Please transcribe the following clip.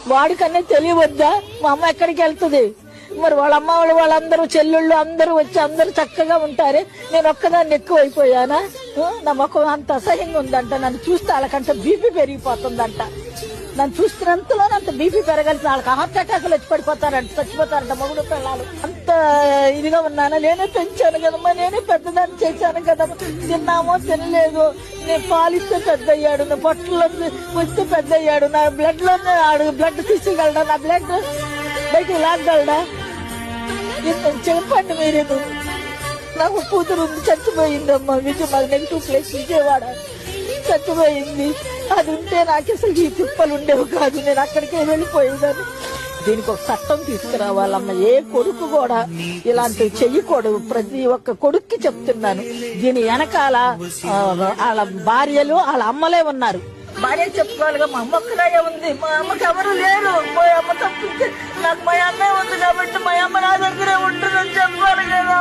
వాడికన్నా తెలియవద్దా మా అమ్మ ఎక్కడికి వెళ్తుంది? మరి వాళ్ళ అమ్మ వాళ్ళందరూ చెల్లెళ్ళు అందరూ వచ్చి అందరూ చక్కగా ఉంటారే, నేను ఒక్కదాన్ని ఎక్కువ అయిపోయానా? నా ముఖం అంత అసహ్యంగా ఉందంట. నన్ను చూస్తే వాళ్ళకంటే బీపీ పెరిగిపోతుందంట. నన్ను చూస్తున్నంతలో అంత బీపీ పెరగాల్సిన వాళ్ళకి హార్ట్ అటాక్లు వచ్చి పడిపోతారంట, చచ్చిపోతారంట మగుడు పిల్లలు. అంత ఇదిగా ఉన్నానా? నేనే పెంచాను కదమ్మా, నేనే పెద్దదాన్ని చేశాను కదమ్మా. తిన్నామో తినలేదు, నేను పాలిస్తే పెద్ద అయ్యాడు, నా పొట్టలో వస్తే పెద్ద అయ్యాడు, నా బ్లడ్ లోనే ఆడు బ్లడ్ తీసేయగలడా? నా బ్లడ్ బయటికి లాగలడా? చెప్పండి మీరు. నాకు కూతురు ఉంది, చచ్చిపోయిందమ్మా. నెగిటివ్ ప్లేస్ విజయవాడ, చచ్చిపోయింది. అది ఉంటే నాకు అసలు ఈ తిప్పలు ఉండేవి కాదు, నేను అక్కడికే వెళ్ళిపోయేదాన్ని. దీనికి ఒక చట్టం తీసుకురావాలమ్మ. ఏ కొడుకు కూడా ఇలాంటివి చెయ్యకూడదు. ప్రతి ఒక్క కొడుక్కి చెప్తున్నాను. దీని వెనకాల వాళ్ళ భార్యలు వాళ్ళ అమ్మలే ఉన్నారు. భార్య చెప్పుకోవాలిగా, మా అమ్మ ఒక్కదాగే ఉంది, మా అమ్మకి ఎవరు లేరు. మా అమ్మ తప్పించి నాకు మా అమ్మే ఉంది కాబట్టి మా అమ్మ నా దగ్గరే ఉంటుందని చెప్పాలి కదా.